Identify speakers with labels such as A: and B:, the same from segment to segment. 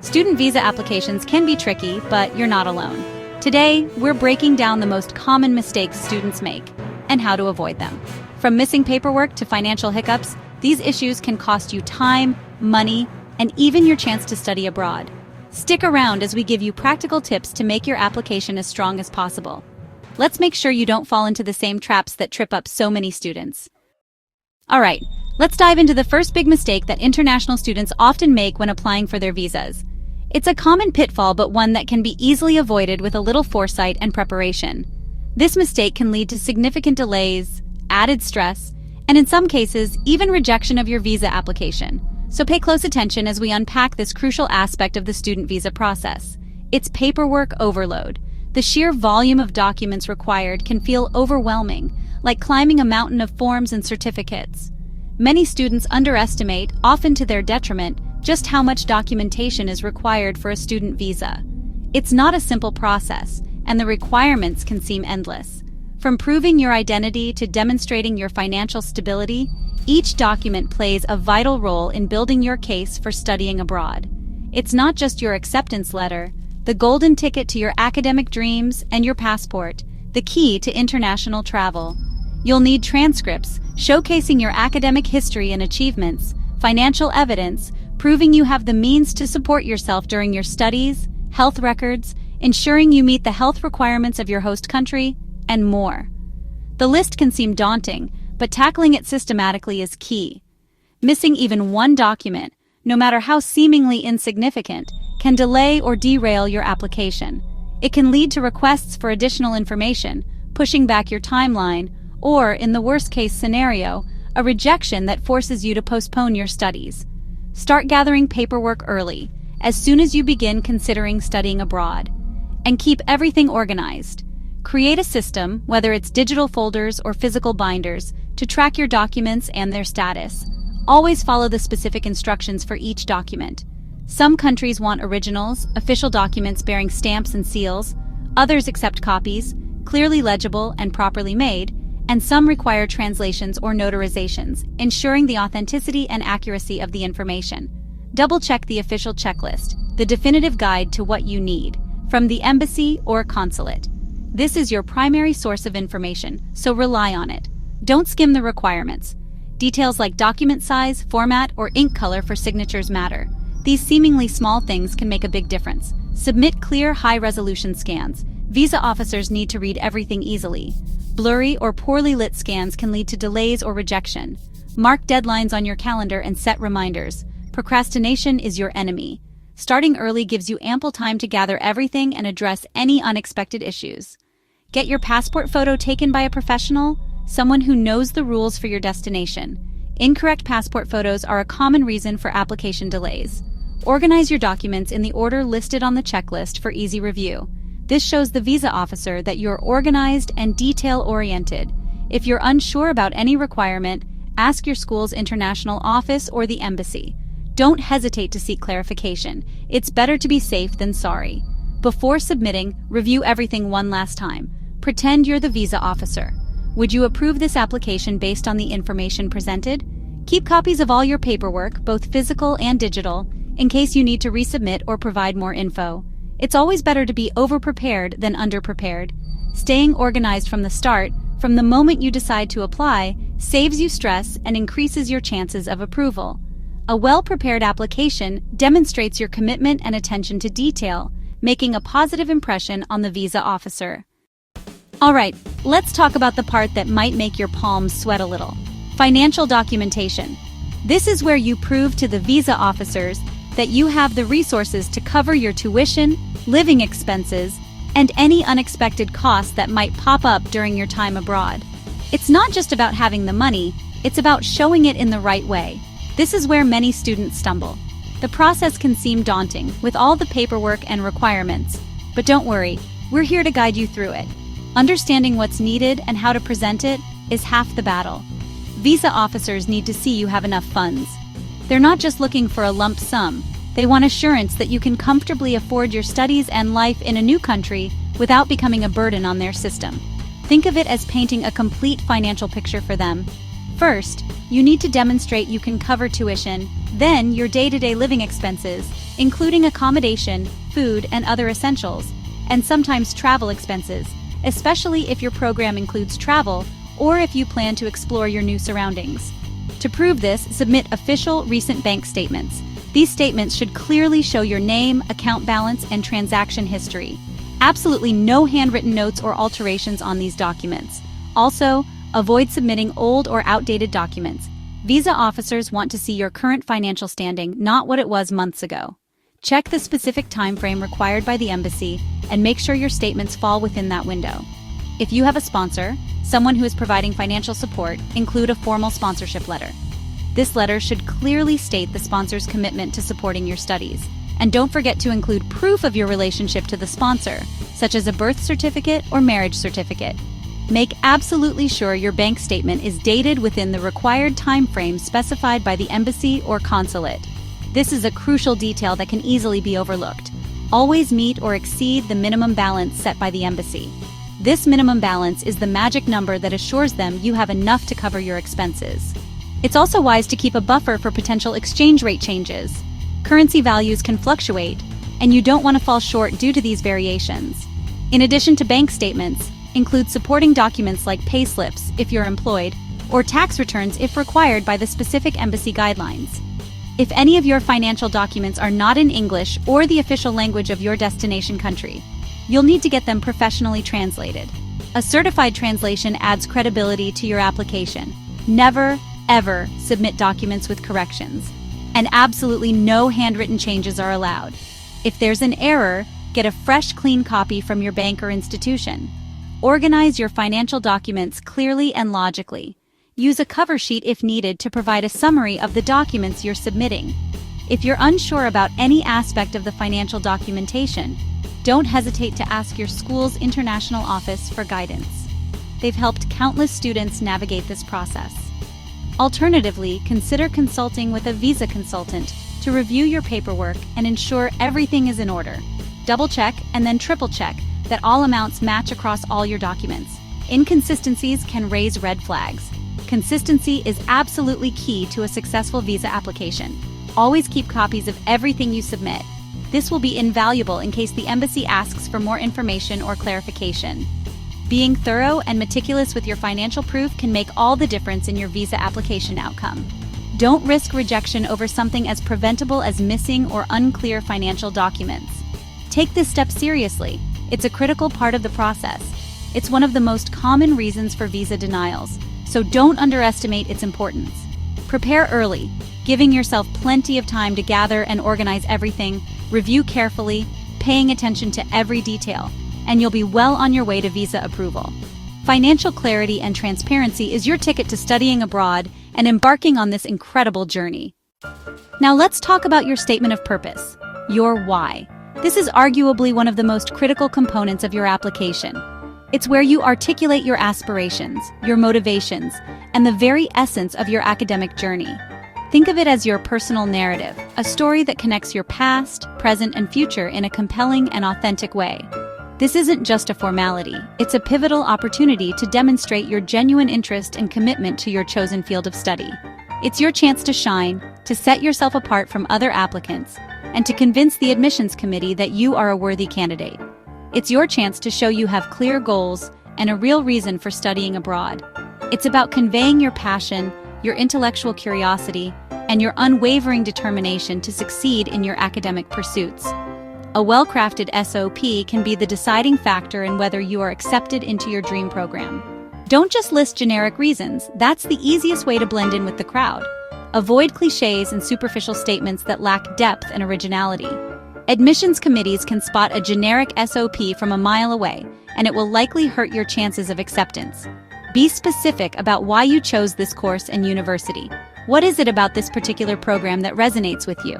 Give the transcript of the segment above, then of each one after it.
A: Student visa applications can be tricky, but you're not alone. Today, we're breaking down the most common mistakes students make and how to avoid them. From missing paperwork to financial hiccups, these issues can cost you time, money, and even your chance to study abroad. Stick around as we give you practical tips to make your application as strong as possible. Let's make sure you don't fall into the same traps that trip up so many students. All right, let's dive into the first big mistake that international students often make when applying for their visas. It's a common pitfall, but one that can be easily avoided with a little foresight and preparation. This mistake can lead to significant delays, added stress, and in some cases, even rejection of your visa application. So pay close attention as we unpack this crucial aspect of the student visa process. It's paperwork overload. The sheer volume of documents required can feel overwhelming, like climbing a mountain of forms and certificates. Many students underestimate, often to their detriment, just how much documentation is required for a student visa. It's not a simple process, and the requirements can seem endless. From proving your identity to demonstrating your financial stability, each document plays a vital role in building your case for studying abroad. It's not just your acceptance letter, the golden ticket to your academic dreams, and your passport, the key to international travel. You'll need transcripts showcasing your academic history and achievements, financial evidence proving you have the means to support yourself during your studies, health records, ensuring you meet the health requirements of your host country, and more. The list can seem daunting, but tackling it systematically is key. Missing even one document, no matter how seemingly insignificant, can delay or derail your application. It can lead to requests for additional information, pushing back your timeline, or, in the worst-case scenario, a rejection that forces you to postpone your studies. Start gathering paperwork early, as soon as you begin considering studying abroad. And keep everything organized. Create a system, whether it's digital folders or physical binders, to track your documents and their status. Always follow the specific instructions for each document. Some countries want originals, official documents bearing stamps and seals. Others accept copies, clearly legible and properly made, and some require translations or notarizations, ensuring the authenticity and accuracy of the information. Double-check the official checklist, the definitive guide to what you need, from the embassy or consulate. This is your primary source of information, so rely on it. Don't skim the requirements. Details like document size, format, or ink color for signatures matter. These seemingly small things can make a big difference. Submit clear, high-resolution scans. Visa officers need to read everything easily. Blurry or poorly lit scans can lead to delays or rejection. Mark deadlines on your calendar and set reminders. Procrastination is your enemy. Starting early gives you ample time to gather everything and address any unexpected issues. Get your passport photo taken by a professional, someone who knows the rules for your destination. Incorrect passport photos are a common reason for application delays. Organize your documents in the order listed on the checklist for easy review. This shows the visa officer that you're organized and detail-oriented. If you're unsure about any requirement, ask your school's international office or the embassy. Don't hesitate to seek clarification. It's better to be safe than sorry. Before submitting, review everything one last time. Pretend you're the visa officer. Would you approve this application based on the information presented? Keep copies of all your paperwork, both physical and digital, in case you need to resubmit or provide more info. It's always better to be over-prepared than under-prepared. Staying organized from the start, from the moment you decide to apply, saves you stress and increases your chances of approval. A well-prepared application demonstrates your commitment and attention to detail, making a positive impression on the visa officer. All right, let's talk about the part that might make your palms sweat a little. Financial documentation. This is where you prove to the visa officers that you have the resources to cover your tuition, living expenses, and any unexpected costs that might pop up during your time abroad. It's not just about having the money, it's about showing it in the right way. This is where many students stumble. The process can seem daunting, with all the paperwork and requirements. But don't worry, we're here to guide you through it. Understanding what's needed and how to present it is half the battle. Visa officers need to see you have enough funds. They're not just looking for a lump sum. They want assurance that you can comfortably afford your studies and life in a new country without becoming a burden on their system. Think of it as painting a complete financial picture for them. First, you need to demonstrate you can cover tuition, then your day-to-day living expenses, including accommodation, food, and other essentials, and sometimes travel expenses, especially if your program includes travel or if you plan to explore your new surroundings. To prove this, submit official recent bank statements. These statements should clearly show your name, account balance, and transaction history. Absolutely no handwritten notes or alterations on these documents. Also, avoid submitting old or outdated documents. Visa officers want to see your current financial standing, not what it was months ago. Check the specific time frame required by the embassy and make sure your statements fall within that window. If you have a sponsor, someone who is providing financial support, include a formal sponsorship letter. This letter should clearly state the sponsor's commitment to supporting your studies. And don't forget to include proof of your relationship to the sponsor, such as a birth certificate or marriage certificate. Make absolutely sure your bank statement is dated within the required time frame specified by the embassy or consulate. This is a crucial detail that can easily be overlooked. Always meet or exceed the minimum balance set by the embassy. This minimum balance is the magic number that assures them you have enough to cover your expenses. It's also wise to keep a buffer for potential exchange rate changes. Currency values can fluctuate, and you don't want to fall short due to these variations. In addition to bank statements, include supporting documents like payslips if you're employed, or tax returns if required by the specific embassy guidelines. If any of your financial documents are not in English or the official language of your destination country, you'll need to get them professionally translated. A certified translation adds credibility to your application. Never, ever submit documents with corrections. And absolutely no handwritten changes are allowed. If there's an error, get a fresh, clean copy from your bank or institution. Organize your financial documents clearly and logically. Use a cover sheet if needed to provide a summary of the documents you're submitting. If you're unsure about any aspect of the financial documentation, don't hesitate to ask your school's international office for guidance. They've helped countless students navigate this process. Alternatively, consider consulting with a visa consultant to review your paperwork and ensure everything is in order. Double-check and then triple-check that all amounts match across all your documents. Inconsistencies can raise red flags. Consistency is absolutely key to a successful visa application. Always keep copies of everything you submit. This will be invaluable in case the embassy asks for more information or clarification. Being thorough and meticulous with your financial proof can make all the difference in your visa application outcome. Don't risk rejection over something as preventable as missing or unclear financial documents. Take this step seriously. It's a critical part of the process. It's one of the most common reasons for visa denials, so don't underestimate its importance. Prepare early, giving yourself plenty of time to gather and organize everything, review carefully, paying attention to every detail, and you'll be well on your way to visa approval. Financial clarity and transparency is your ticket to studying abroad and embarking on this incredible journey. Now let's talk about your statement of purpose, your why. This is arguably one of the most critical components of your application. It's where you articulate your aspirations, your motivations, and the very essence of your academic journey. Think of it as your personal narrative, a story that connects your past, present, and future in a compelling and authentic way. This isn't just a formality, it's a pivotal opportunity to demonstrate your genuine interest and commitment to your chosen field of study. It's your chance to shine, to set yourself apart from other applicants, and to convince the admissions committee that you are a worthy candidate. It's your chance to show you have clear goals and a real reason for studying abroad. It's about conveying your passion, your intellectual curiosity, and your unwavering determination to succeed in your academic pursuits. A well-crafted SOP can be the deciding factor in whether you are accepted into your dream program. Don't just list generic reasons. That's the easiest way to blend in with the crowd. Avoid cliches and superficial statements that lack depth and originality. Admissions committees can spot a generic SOP from a mile away, and it will likely hurt your chances of acceptance. Be specific about why you chose this course and university. What is it about this particular program that resonates with you?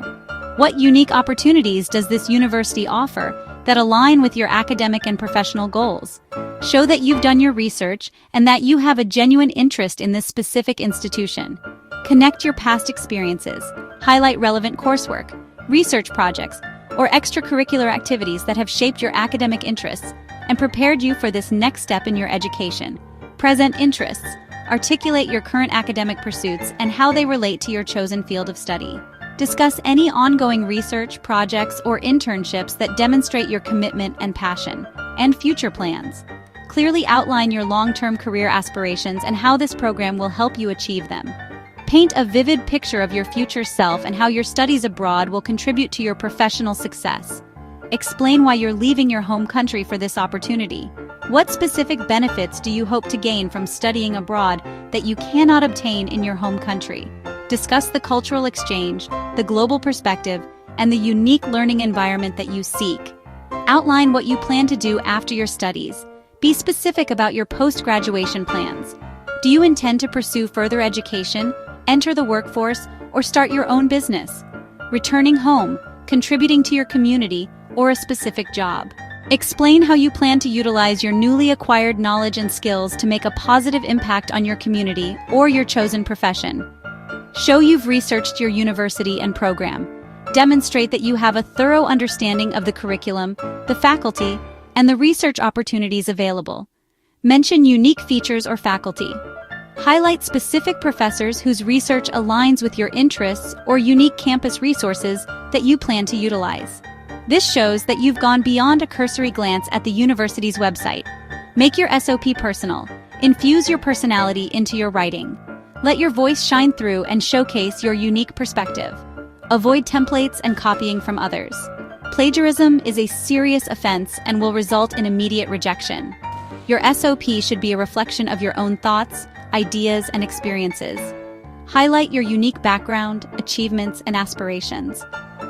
A: What unique opportunities does this university offer that align with your academic and professional goals? Show that you've done your research and that you have a genuine interest in this specific institution. Connect your past experiences, highlight relevant coursework, research projects, or extracurricular activities that have shaped your academic interests and prepared you for this next step in your education. Present interests. Articulate your current academic pursuits and how they relate to your chosen field of study. Discuss any ongoing research, projects, or internships that demonstrate your commitment and passion, and future plans. Clearly outline your long-term career aspirations and how this program will help you achieve them. Paint a vivid picture of your future self and how your studies abroad will contribute to your professional success. Explain why you're leaving your home country for this opportunity. What specific benefits do you hope to gain from studying abroad that you cannot obtain in your home country? Discuss the cultural exchange, the global perspective, and the unique learning environment that you seek. Outline what you plan to do after your studies. Be specific about your post-graduation plans. Do you intend to pursue further education, enter the workforce, or start your own business? Returning home, contributing to your community, or a specific job? Explain how you plan to utilize your newly acquired knowledge and skills to make a positive impact on your community or your chosen profession. Show you've researched your university and program. Demonstrate that you have a thorough understanding of the curriculum, the faculty, and the research opportunities available. Mention unique features or faculty. Highlight specific professors whose research aligns with your interests or unique campus resources that you plan to utilize. This shows that you've gone beyond a cursory glance at the university's website. Make your SOP personal. Infuse your personality into your writing. Let your voice shine through and showcase your unique perspective. Avoid templates and copying from others. Plagiarism is a serious offense and will result in immediate rejection. Your SOP should be a reflection of your own thoughts, ideas, and experiences. Highlight your unique background, achievements, and aspirations.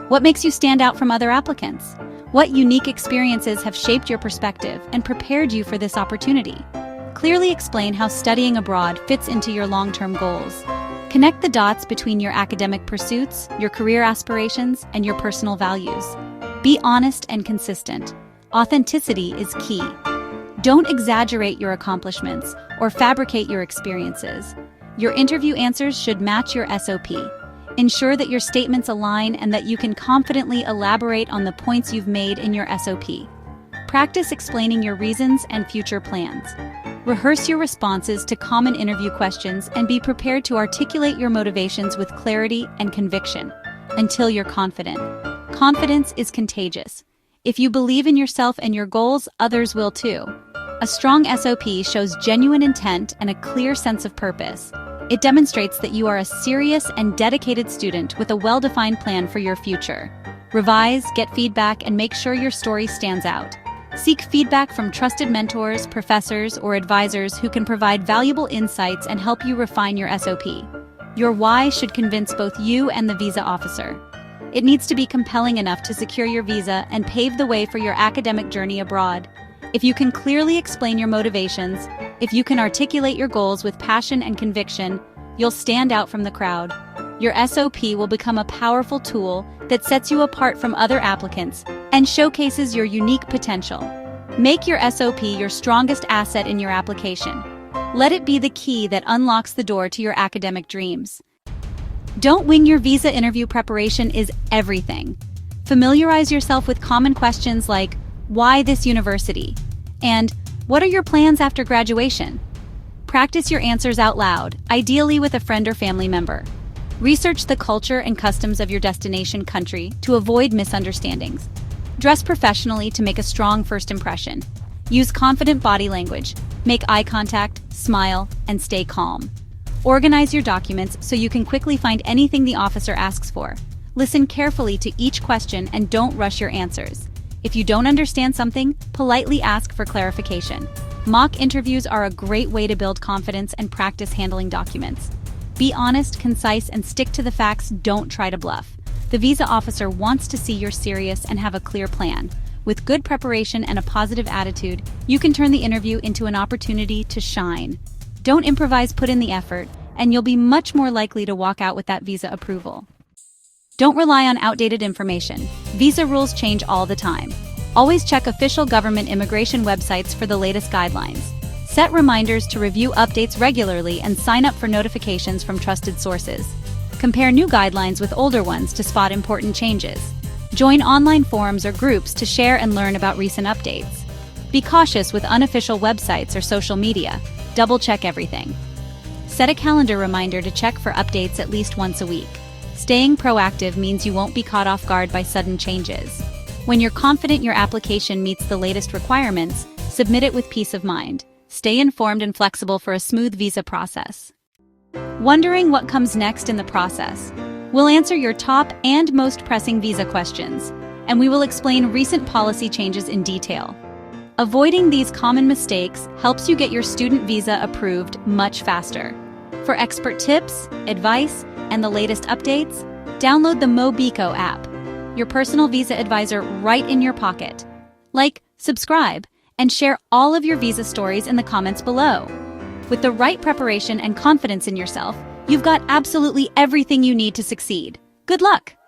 A: What makes you stand out from other applicants? What unique experiences have shaped your perspective and prepared you for this opportunity? Clearly explain how studying abroad fits into your long-term goals. Connect the dots between your academic pursuits, your career aspirations, and your personal values. Be honest and consistent. Authenticity is key. Don't exaggerate your accomplishments or fabricate your experiences. Your interview answers should match your SOP. Ensure that your statements align and that you can confidently elaborate on the points you've made in your SOP. Practice explaining your reasons and future plans. Rehearse your responses to common interview questions and be prepared to articulate your motivations with clarity and conviction until you're confident. Confidence is contagious. If you believe in yourself and your goals, others will too. A strong SOP shows genuine intent and a clear sense of purpose. It demonstrates that you are a serious and dedicated student with a well-defined plan for your future. Revise, get feedback, and make sure your story stands out. Seek feedback from trusted mentors, professors, or advisors who can provide valuable insights and help you refine your SOP. Your why should convince both you and the visa officer. It needs to be compelling enough to secure your visa and pave the way for your academic journey abroad. If you can clearly explain your motivations, if you can articulate your goals with passion and conviction, you'll stand out from the crowd. Your SOP will become a powerful tool that sets you apart from other applicants and showcases your unique potential. Make your SOP your strongest asset in your application. Let it be the key that unlocks the door to your academic dreams. Don't wing your visa interview. Preparation is everything. Familiarize yourself with common questions like, why this university? And what are your plans after graduation? Practice your answers out loud, ideally with a friend or family member. Research the culture and customs of your destination country to avoid misunderstandings. Dress professionally to make a strong first impression. Use confident body language. Make eye contact, smile, and stay calm. Organize your documents so you can quickly find anything the officer asks for. Listen carefully to each question and don't rush your answers. If you don't understand something, politely ask for clarification. Mock interviews are a great way to build confidence and practice handling documents. Be honest, concise, and stick to the facts. Don't try to bluff. The visa officer wants to see you're serious and have a clear plan. With good preparation and a positive attitude, you can turn the interview into an opportunity to shine. Don't improvise, put in the effort, and you'll be much more likely to walk out with that visa approval. Don't rely on outdated information. Visa rules change all the time. Always check official government immigration websites for the latest guidelines. Set reminders to review updates regularly and sign up for notifications from trusted sources. Compare new guidelines with older ones to spot important changes. Join online forums or groups to share and learn about recent updates. Be cautious with unofficial websites or social media. Double-check everything. Set a calendar reminder to check for updates at least once a week. Staying proactive means you won't be caught off guard by sudden changes. When you're confident your application meets the latest requirements, submit it with peace of mind. Stay informed and flexible for a smooth visa process. Wondering what comes next in the process? We'll answer your top and most pressing visa questions, and we will explain recent policy changes in detail. Avoiding these common mistakes helps you get your student visa approved much faster. For expert tips, advice, and the latest updates, download the Mobeeco app, your personal visa advisor right in your pocket. Like, subscribe, and share all of your visa stories in the comments below. With the right preparation and confidence in yourself, you've got absolutely everything you need to succeed. Good luck!